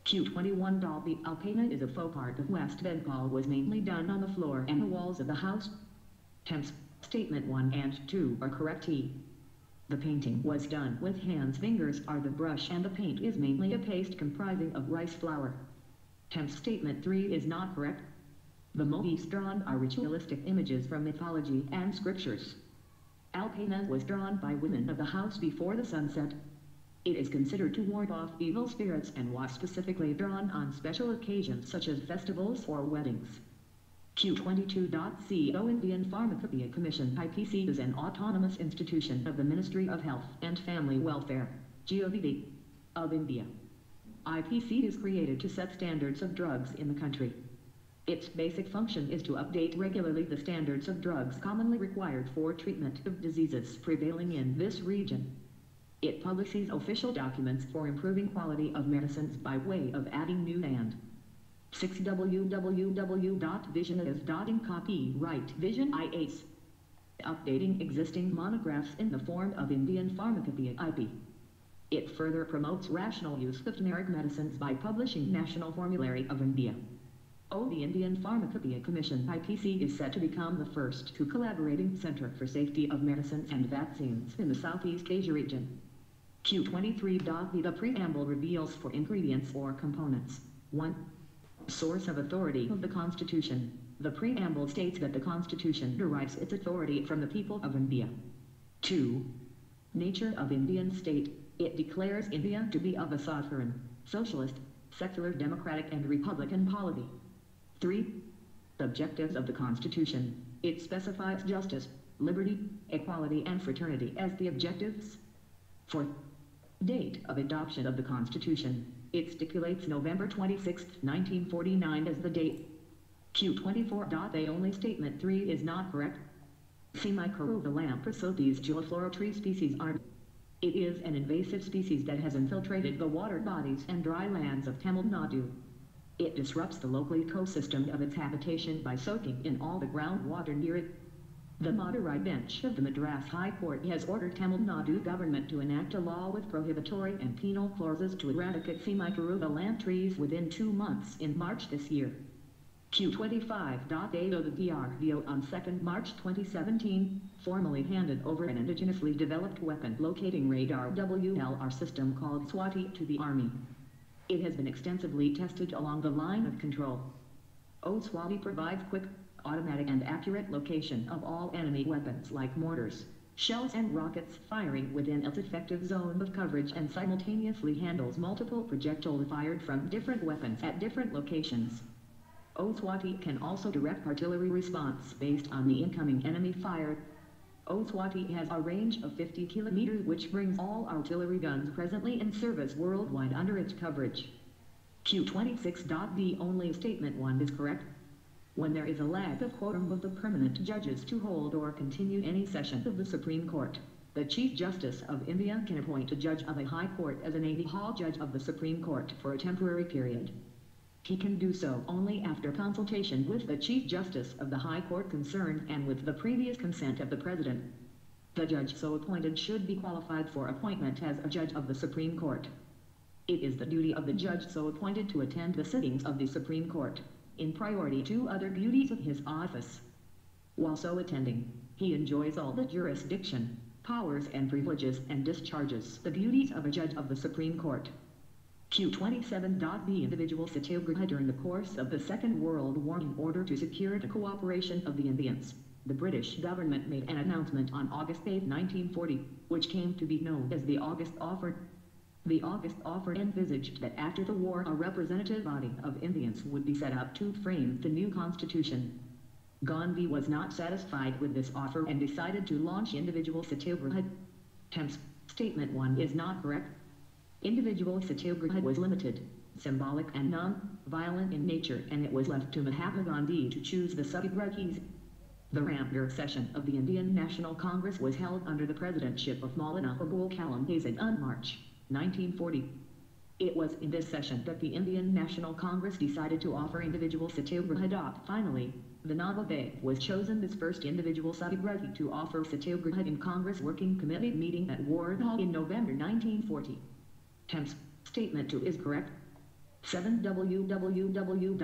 Q21. The Alpena is a faux part of West Bengal was mainly done on the floor and the walls of the house. Temps. Statement 1 and 2 are correct. The painting was done with hands. Fingers are the brush and the paint is mainly a paste comprising of rice flour. Temps. Statement 3 is not correct. The motifs drawn are ritualistic images from mythology and scriptures. Alpena was drawn by women of the house before the sunset. It is considered to ward off evil spirits and was specifically drawn on special occasions such as festivals or weddings. Q22.co Indian Pharmacopoeia Commission IPC is an autonomous institution of the Ministry of Health and Family Welfare, GOVD, of India. IPC is created to set standards of drugs in the country. Its basic function is to update regularly the standards of drugs commonly required for treatment of diseases prevailing in this region. It publishes official documents for improving quality of medicines by way of adding new and 6 www.visionis.in copyright Vision IAS. Updating existing monographs in the form of Indian Pharmacopoeia IP. It further promotes rational use of generic medicines by publishing National Formulary of India. The Indian Pharmacopoeia Commission IPC is set to become the first collaborating center for safety of medicines and vaccines in the Southeast Asia region. Q23. The preamble reveals for ingredients or components. 1. Source of authority of the Constitution. The preamble states that the Constitution derives its authority from the people of India. 2. Nature of Indian state. It declares India to be of a sovereign, socialist, secular, democratic and republican polity. 3. Objectives of the Constitution. It specifies justice, liberty, equality and fraternity as the objectives. 4. Date of adoption of the Constitution. It stipulates November 26, 1949 as the date. Q24. The only statement 3 is not correct. Semicurva Lamprosopes juliflora tree species are. It is an invasive species that has infiltrated the water bodies and dry lands of Tamil Nadu. It disrupts the local ecosystem of its habitation by soaking in all the groundwater near it. The Madurai bench of the Madras High Court has ordered Tamil Nadu government to enact a law with prohibitory and penal clauses to eradicate Semicurva lamp trees within 2 months in March this year. Q25. The DRDO on 2 March 2017 formally handed over an indigenously developed weapon locating radar WLR system called Swati to the Army. It has been extensively tested along the line of control. Swati provides quick, automatic and accurate location of all enemy weapons like mortars, shells and rockets firing within its effective zone of coverage and simultaneously handles multiple projectiles fired from different weapons at different locations. Swati can also direct artillery response based on the incoming enemy fire. Swati has a range of 50 kilometers, which brings all artillery guns presently in service worldwide under its coverage. Q26. The only statement 1 is correct. When there is a lack of quorum of the permanent judges to hold or continue any session of the Supreme Court, the Chief Justice of India can appoint a judge of a high court as an ad hoc judge of the Supreme Court for a temporary period. He can do so only after consultation with the Chief Justice of the High Court concerned and with the previous consent of the President. The judge so appointed should be qualified for appointment as a judge of the Supreme Court. It is the duty of the judge so appointed to attend the sittings of the Supreme Court, in priority to other duties of his office. While so attending, he enjoys all the jurisdiction, powers and privileges and discharges the duties of a judge of the Supreme Court. Q27. The individual Satyagraha during the course of the Second World War in order to secure the cooperation of the Indians. The British government made an announcement on August 8, 1940, which came to be known as the August Offer. The August Offer envisaged that after the war a representative body of Indians would be set up to frame the new constitution. Gandhi was not satisfied with this offer and decided to launch individual Satyagraha. Temps. Statement 1 is not correct. Individual Satyagraha was limited, symbolic and non-violent in nature, and it was left to Mahatma Gandhi to choose the Satyagrahis. The Ramgarh session of the Indian National Congress was held under the presidentship of Maulana Abul Kalam Azad on March 1940. It was in this session that the Indian National Congress decided to offer individual Satyagraha. Finally, the Nawab Beg was chosen as first individual Satyagrahi to offer Satyagraha in Congress Working Committee meeting at Ward Hall in November 1940. Temps. Statement 2 is correct. 7 www